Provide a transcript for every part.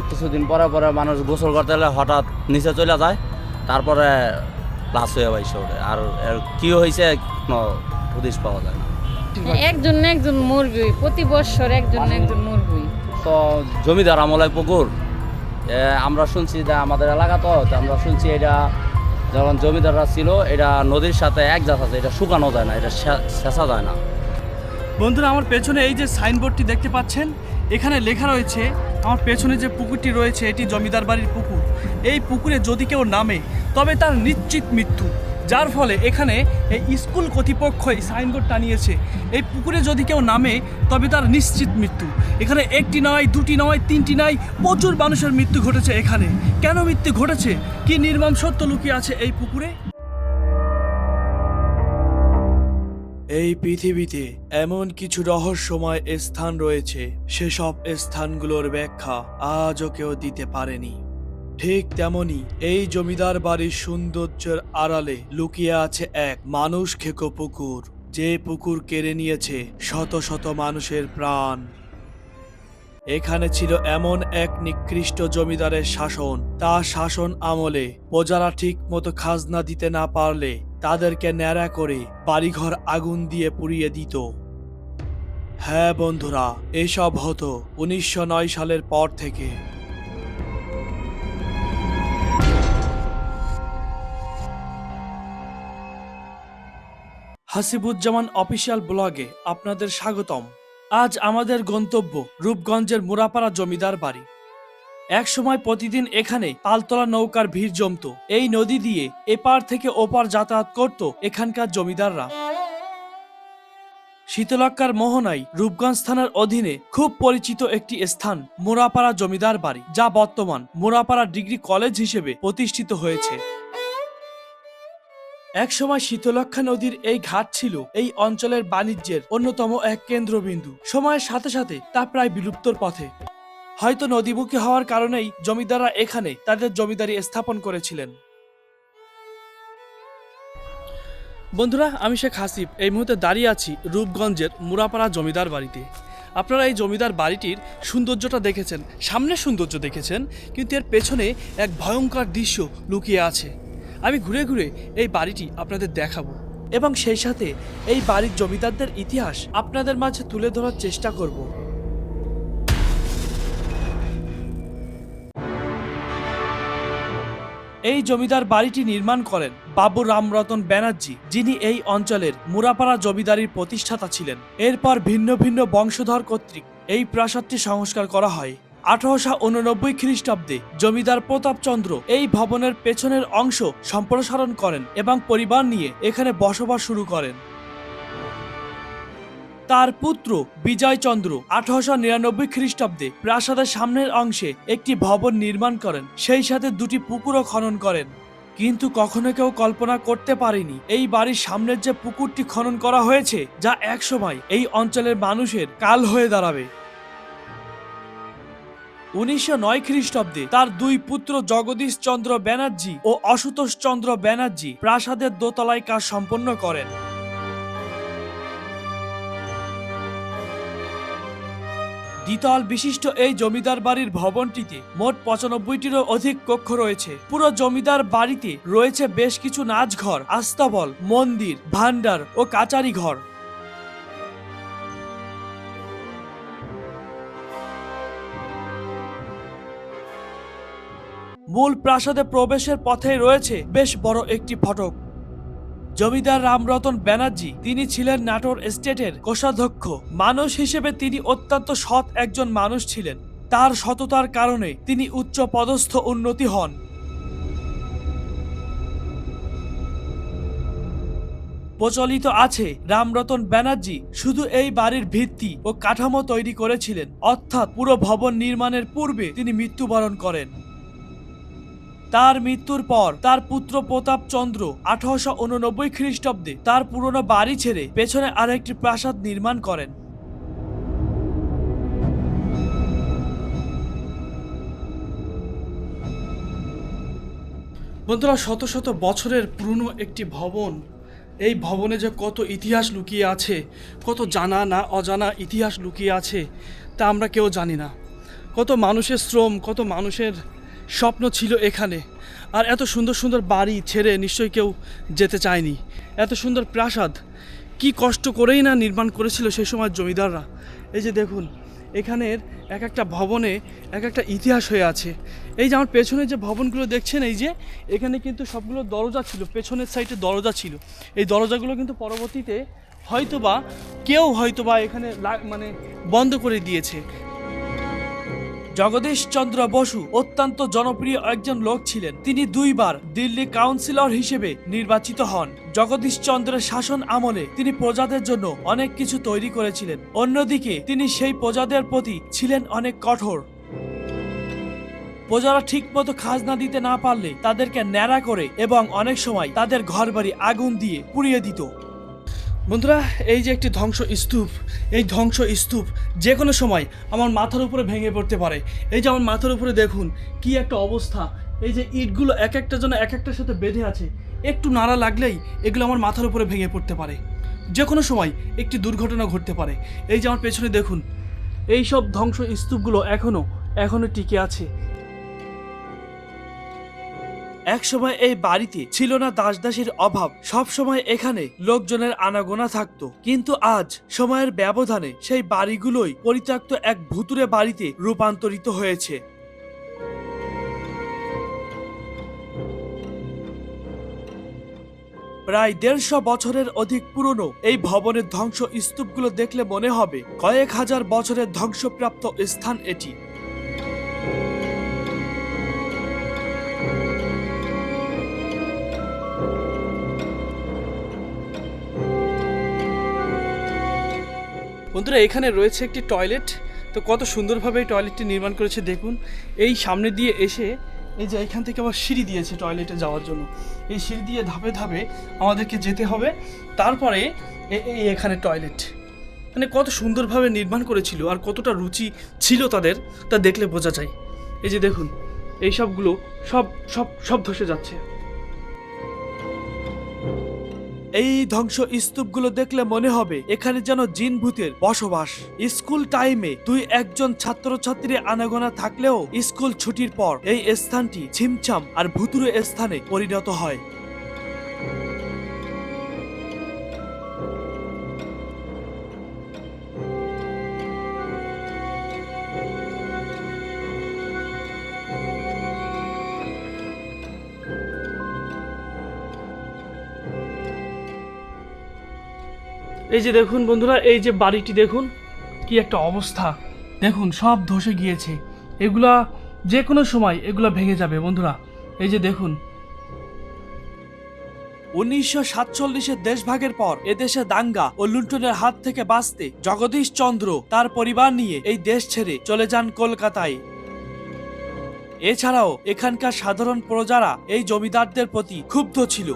কিছুদিন পরে পরে মানুষ গোসল করতে গেলে হঠাৎ নিচে চলে যায়, তারপরে লাশ হয়ে বাইসে ওঠে। আর এর কি হয়েছে কোনো হদিশ পাওয়া যায় না। একজন না একজন মরবি, প্রতি বছর একজন না একজন মরবি। তো জমিদার আমলায় পুকুর আমরা শুনছি যে আমাদের এলাকা তো আমরা শুনছি এটা যখন জমিদাররা ছিল এটা নদীর সাথে এক জাত আছে, এটা শুকানো যায় না, এটা শেষা যায় না। বন্ধুরা, আমার পেছনে এই যে সাইনবোর্ডটি দেখতে পাচ্ছেন, এখানে লেখা রয়েছে আমার পেছনে যে পুকুরটি রয়েছে এটি জমিদার বাড়ির পুকুর। এই পুকুরে যদি কেউ নামে তবে তার নিশ্চিত মৃত্যু, যার ফলে এখানে এই স্কুল কর্তৃপক্ষ এই সাইনবোর্ড টানিয়েছে এই পুকুরে যদি কেউ নামে তবে তার নিশ্চিত মৃত্যু। এখানে একটি নয়, দুটি নয়, তিনটি নয়, প্রচুর মানুষের মৃত্যু ঘটেছে এখানে। কেন মৃত্যু ঘটেছে, কি নির্মম সত্য লুকিয়ে আছে এই পুকুরে? এই পৃথিবীতে এমন কিছু রহস্যময় স্থান রয়েছে, সেসব স্থানগুলোর ব্যাখ্যা আজও কেউ দিতে পারেনি। ঠিক তেমনি এই জমিদার বাড়ির সৌন্দর্যের আড়ালে লুকিয়ে আছে এক মানুষ খেকো পুকুর, যে পুকুর কেড়ে নিয়েছে শত শত মানুষের প্রাণ। এখানে ছিল এমন এক নিকৃষ্ট জমিদারের শাসন। তার শাসন আমলে প্রজারা ঠিক মতো খাজনা দিতে না পারলে তাদেরকে ন্যাড়া করে বাড়িঘর আগুন দিয়ে পুড়িয়ে দিত। হ্যাঁ বন্ধুরা, এসব হতো 1909 সালের পর থেকে। হাসিবুজ্জামান অফিসিয়াল ব্লগে আপনাদের স্বাগতম। আজ আমাদের গন্তব্য রূপগঞ্জের মুরাপাড়া জমিদার বাড়ি। এক সময় প্রতিদিন এখানে পালতোলা নৌকার ভিড় জমত। এই নদী দিয়ে এপার থেকে ওপার যাতায়াত করত এখানকার জমিদাররা। শীতলক্ষ্যার মোহনায় রূপগঞ্জ থানার অধীনে খুব পরিচিত একটি স্থান মুরাপাড়া জমিদার বাড়ি, যা বর্তমান মুরাপাড়া ডিগ্রি কলেজ হিসেবে প্রতিষ্ঠিত হয়েছে। একসময় শীতলক্ষ্যা নদীর এই ঘাট ছিল এই অঞ্চলের বাণিজ্যের অন্যতম এক কেন্দ্রবিন্দু। সময়ের সাথে সাথে তা প্রায় বিলুপ্তর পথে। হয়তো নদীমুখী হওয়ার কারণেই জমিদাররা এখানে তাদের জমিদারি স্থাপন করেছিলেন। বন্ধুরা, আমি শেখ হাসিব এই মুহূর্তে দাঁড়িয়ে আছি রূপগঞ্জের মুরাপাড়া জমিদার বাড়িতে। আপনারা এই জমিদার বাড়িটির সৌন্দর্যটা দেখেছেন, সামনের সৌন্দর্য দেখেছেন, কিন্তু এর পেছনে এক ভয়ঙ্কর দৃশ্য লুকিয়ে আছে। আমি ঘুরে ঘুরে এই বাড়িটি আপনাদের দেখাবো এবং সেই সাথে এই বাড়ির জমিদারদের ইতিহাস আপনাদের মাঝে তুলে ধরার চেষ্টা করব। এই জমিদার বাড়িটি নির্মাণ করেন বাবু রামরতন ব্যানার্জি, যিনি এই অঞ্চলের মুরাপাড়া জমিদারির প্রতিষ্ঠাতা ছিলেন। এরপর ভিন্ন ভিন্ন বংশধর কর্তৃক এই প্রাসাদটি সংস্কার করা হয়। 1889 খ্রিস্টাব্দে জমিদার প্রতাপচন্দ্র এই ভবনের পেছনের অংশ সম্প্রসারণ করেন এবং পরিবার নিয়ে এখানে বসবাস শুরু করেন। তার পুত্র বিজয়চন্দ্র 1899 খ্রিস্টাব্দে প্রাসাদের সামনের অংশে একটি ভবন নির্মাণ করেন, সেই সাথে দুটি পুকুরও খনন করেন। কিন্তু কখনো কেউ কল্পনা করতে পারেনি এই বাড়ির সামনের যে পুকুরটি খনন করা হয়েছে, যা একসময় এই অঞ্চলের মানুষের কাল হয়ে দাঁড়াবে। 1909 খ্রিস্টাব্দে তার দুই পুত্র জগদীশ চন্দ্র ব্যানার্জি ও অশুতোষ চন্দ্র ব্যানার্জি প্রাসাদের দোতলায় কাজ সম্পন্ন করেন। দ্বিতল বিশিষ্ট এই জমিদার বাড়ির ভবনটিতে মোট 95টিরও অধিক কক্ষ রয়েছে। পুরো জমিদার বাড়িতে রয়েছে বেশ কিছু নাচঘর, আস্তাবল, মন্দির, ভান্ডার ও কাচারি ঘর। মূল প্রাসাদে প্রবেশের পথে রয়েছে বেশ বড় একটি ফটক। জমিদার রামরতন ব্যানার্জি তিনি ছিলেন নাটোর স্টেটের কোষাধ্যক্ষ। মানুষ হিসেবে তিনি অত্যন্ত সৎ একজন মানুষ ছিলেন। তার সততার কারণে তিনি উচ্চ পদস্থ উন্নতি হন। প্রচলিত আছে রামরতন ব্যানার্জি শুধু এই বাড়ির ভিত্তি ও কাঠামো তৈরি করেছিলেন, অর্থাৎ পুরো ভবন নির্মাণের পূর্বে তিনি মৃত্যুবরণ করেন। তার মৃত্যুর পর তার পুত্র প্রতাপচন্দ্র 1889 খ্রিস্টাব্দে তার পুরনো বাড়ি ছেড়ে পেছনে আরেকটি প্রাসাদ নির্মাণ করেন। বন্ধুরা, শত শত বছরের পুরনো একটি ভবন, এই ভবনে যে কত ইতিহাস লুকিয়ে আছে, কত জানা না অজানা ইতিহাস লুকিয়ে আছে তা আমরা কেউ জানি না। কত মানুষের শ্রম, কত মানুষের স্বপ্ন ছিল এখানে। আর এত সুন্দর সুন্দর বাড়ি ছেড়ে নিশ্চয়ই কেউ যেতে চায়নি। এত সুন্দর প্রাসাদ কি কষ্ট করেই না নির্মাণ করেছিল সেই সময় জমিদাররা। এই যে দেখুন, এখানের এক একটা ভবনে এক একটা ইতিহাস হয়ে আছে। এই যে আমার পেছনে যে ভবনগুলো দেখছেন, এই যে এখানে কিন্তু সবগুলো দরজা ছিল, পেছনের সাইডে দরজা ছিল। এই দরজাগুলো কিন্তু পরবর্তীতে হয়তোবা কেউ এখানে মানে বন্ধ করে দিয়েছে। জগদীশচন্দ্র বসু অত্যন্ত জনপ্রিয় একজন লোক ছিলেন। তিনি 2 বার দিল্লি কাউন্সিলর হিসেবে নির্বাচিত হন। জগদীশচন্দ্রের শাসন আমলে তিনি প্রজাদের জন্য অনেক কিছু তৈরি করেছিলেন। অন্যদিকে তিনি সেই প্রজাদের প্রতি ছিলেন অনেক কঠোর। প্রজারা ঠিকমতো খাজনা দিতে না পারলে তাদেরকে ন্যাড়া করে এবং অনেক সময় তাদের ঘরবাড়ি আগুন দিয়ে পুড়িয়ে দিত। বন্ধুরা, এই যে একটি ধ্বংস স্তূপ, এই ধ্বংস স্তূপ যে কোনো সময় আমার মাথার উপরে ভেঙে পড়তে পারে। এই যে আমার মাথার উপরে দেখুন কি একটা অবস্থা। এই যে ইটগুলো এক একটা যেন এক একটার সাথে বেঁধে আছে, একটু নাড়া লাগলেই এগুলো আমার মাথার উপরে ভেঙে পড়তে পারে। যে কোনো সময় একটি দুর্ঘটনা ঘটতে পারে। এই যে আমার পেছনে দেখুন, এই সব ধ্বংস স্তূপগুলো এখনো টিকে আছে। এক সময় এই বাড়িতে ছিল না দাসদাসীর অভাব, সব সময় এখানে লোকজনের আনাগোনা থাকতো। কিন্তু আজ সময়ের ব্যবধানে সেই বাড়িগুলোই পরিত্যক্ত এক ভুতুড়ে বাড়িতে রূপান্তরিত হয়েছে। প্রায় 150 বছরের অধিক পুরনো এই ভবনের ধ্বংস স্তূপগুলো দেখলে মনে হবে কয়েক হাজার বছরের ধ্বংসপ্রাপ্ত স্থান এটি। বন্ধুরা, এখানে রয়েছে একটি টয়লেট। তো কত সুন্দরভাবে এই টয়লেটটি নির্মাণ করেছে দেখুন। এই সামনে দিয়ে এসে এই যে এখান থেকে আবার সিঁড়ি দিয়েছে টয়লেটে যাওয়ার জন্য। এই সিঁড়ি দিয়ে ধাপে ধাপে আমাদেরকে যেতে হবে, তারপরে এই এখানে টয়লেট। মানে কত সুন্দরভাবে নির্মাণ করেছিল আর কতটা রুচি ছিল তাদের, তা দেখলে বোঝা যায়। এই যে দেখুন, এই সবগুলো সব ধসে যাচ্ছে। এই ধ্বংস স্তূপগুলো দেখলে মনে হবে এখানে যেন জিন ভূতের বসবাস। স্কুল টাইমে 2-1 ছাত্রছাত্রী আনাগোনা থাকলেও স্কুল ছুটির পর এই স্থানটি ছিমছাম আর ভুতুড়ে স্থানে পরিণত হয়। এই যে দেখুন বন্ধুরা, এই যে বাড়িটি দেখুন কি একটা অবস্থা। দেখুন সব ধসে গিয়েছে। এগুলা যে কোনো সময় এগুলা ভেঙে যাবে বন্ধুরা। এই যে দেখুন, 1947-এর দেশভাগের পর এদেশে দাঙ্গা ও লুণ্ঠনের হাত থেকে বাঁচতে জগদীশচন্দ্র তার পরিবার নিয়ে এই দেশ ছেড়ে চলে যান কলকাতায়। এছাড়াও এখানকার সাধারণ প্রজারা এই জমিদারদের প্রতি ক্ষুব্ধ ছিল।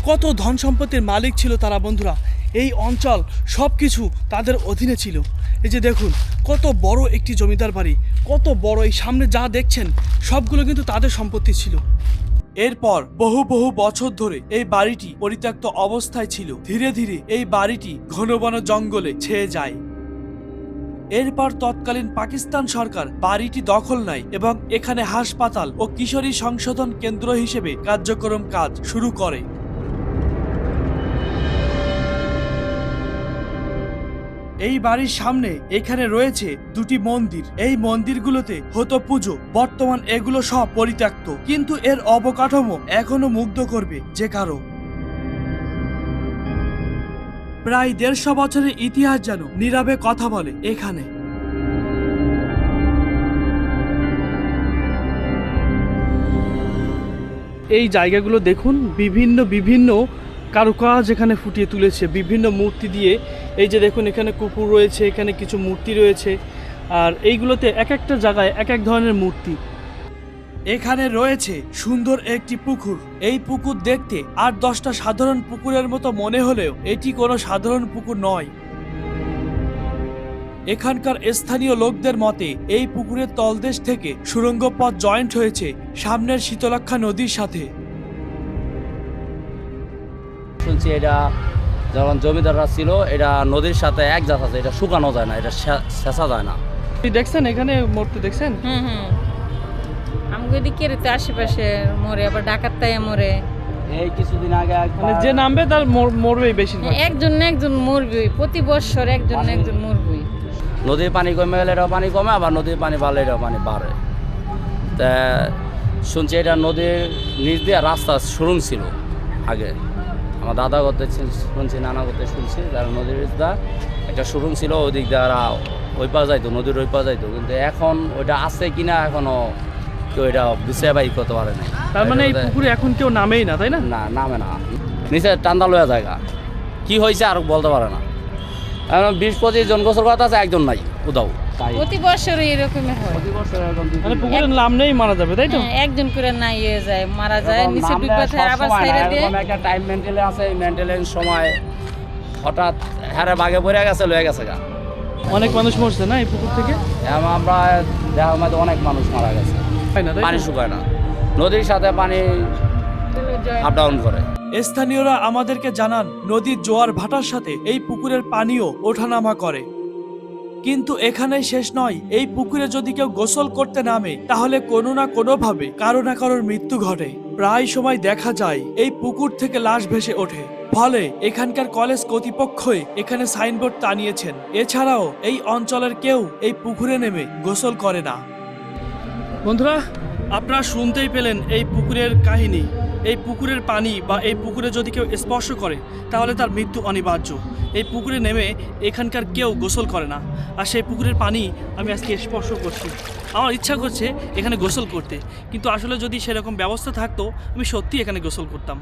কত ধন সম্পত্তির মালিক ছিল তারা বন্ধুরা। এই অঞ্চল সব কিছু তাদের অধীনে ছিল। এই যে দেখুন কত বড় একটি জমিদার বাড়ি, কত বড়। এই সামনে যা দেখছেন সবগুলো কিন্তু তাদের সম্পত্তি ছিল। এরপর বহু বছর ধরে এই বাড়িটি পরিত্যক্ত অবস্থায় ছিল। ধীরে ধীরে এই বাড়িটি ঘন বন জঙ্গলে ছেয়ে যায়। এরপর তৎকালীন পাকিস্তান সরকার বাড়িটি দখল নেয় এবং এখানে হাসপাতাল ও কিশোরী সংশোধন কেন্দ্র হিসেবে কার্যক্রম কাজ শুরু করে। এই বাড়ির সামনে এখানে রয়েছে 2টি মন্দির। এই মন্দিরগুলোতে হতো পুজো। বর্তমান এগুলো সব পরিত্যক্ত, কিন্তু এর অবকাঠামো এখনো মুগ্ধ করবে যে কারো। প্রায় 150 বছরের ইতিহাস যেন নীরবে কথা বলে এখানে। এই জায়গাগুলো দেখুন, বিভিন্ন কারুকাজ এখানে ফুটিয়ে তুলেছে বিভিন্ন মূর্তি দিয়ে। এই যে দেখুন এখানে কুকুর রয়েছে, এখানে কিছু মূর্তি রয়েছে, আর এইগুলোতে এক একটা জায়গায় এক এক ধরনের মূর্তি। এখানে রয়েছে সুন্দর একটি পুকুর। এই পুকুর দেখতে 8-10টা সাধারণ পুকুরের মতো মনে হলেও এটি কোনো সাধারণ পুকুর নয়। এখানকার স্থানীয় লোকদের মতে এই পুকুরের তলদেশ থেকে সুড়ঙ্গ পথ জয়েন্ট হয়েছে সামনের শীতলক্ষা নদীর সাথে। শুনছি এটা যখন জমিদাররা ছিল এটা নদীর সাথে এক জাত আছে, এটা শুকানো যায় না, এটা শেষা যায় না। আপনি দেখছেন এখানে মরতে দেখছেন? হুম হুম আমাকে এদিকে তো আশেপাশে মরে, আবার ডাকাতটায় মরে। এই কিছুদিন আগে মানে যে নামবে তার মরবেই বেশিরভাগ। একজন না একজন মরবই, প্রতি বছর একজন না একজন মরবই। নদীর পানি কমে গেলে এটাও পানি কমে, আবার নদীর পানি বাড়লে এটাও পানি বাড়ে। তা শুনছি এটা নদীর নিচ দিয়ে রাস্তা সুরুং ছিল আগে, আমার দাদা করতে শুনছি, নানা করতে শুনছি, যারা নদীর নিচটা একটা সুরুং ছিল, ওই দিক দিয়ে ওই পাওয়া যাইতো, নদীর ওই পাওয়া যাইতো, কিন্তু এখন ওইটা আছে কিনা এখনো কেউ এটা বিষয় বাইক করতে পারে না। তার মানে এই পুকুরে এখন কেউ নামেই না, তাই না? না, নামে না, নিচে টান্দা লয়া জায়গা কি হয়েছে আর বলতে পারে না। এখন 20-25 জন গোসল করতে আছে, একজন নাই উদাও। প্রতি বছর এরকমই হয়। মানে পুকুরে নাম নেই মারা যাবে, তাই তো? হ্যাঁ, একজন করে নাই হয়ে যায়, মারা যায়, নিচে ডুবে যায়, আবার ছেড়ে দিয়ে। একটা টাইম মেনটেলে আছে, এই মেনটেলের সময় হঠাৎ হারে বাগে পড়ে গেছে, লয়ে গেছে গা। অনেক মানুষ মরছে না এই পুকুর থেকে? আমরা দেখা মধ্যে অনেক মানুষ মারা গেছে, তাই না? পানি শুকায় না, নদীর সাথে পানি আপ ডাউন করে। স্থানীয়রা আমাদেরকে জানান নদীর জোয়ার ভাটার সাথে এই পুকুরের পানিও ওঠানামা করে। কিন্তু এখানেই শেষ নয়, এই পুকুরে যদি কেউ গোসল করতে নামে তাহলে কোনো না কোনোভাবে কারো না কারোর মৃত্যু ঘটে। প্রায় সময় দেখা যায় এই পুকুর থেকে লাশ ভেসে ওঠে। ফলে এখানকার কলেজ কর্তৃপক্ষই এখানে সাইনবোর্ড টানিয়েছেন। এছাড়াও এই অঞ্চলের কেউ এই পুকুরে নেমে গোসল করে না। বন্ধুরা, আপনারা শুনতেই পেলেন এই পুকুরের কাহিনী। এই পুকুরের পানি বা এই পুকুরে যদি কেউ স্পর্শ করে তাহলে তার মৃত্যু অনিবার্য। এই পুকুরে নেমে এখানকার কেউ গোসল করে না, আর সেই পুকুরের পানি আমি আজকে স্পর্শ করছি। আমার ইচ্ছা করছে এখানে গোসল করতে, কিন্তু আসলে যদি সেরকম ব্যবস্থা থাকতো আমি সত্যি এখানে গোসল করতাম।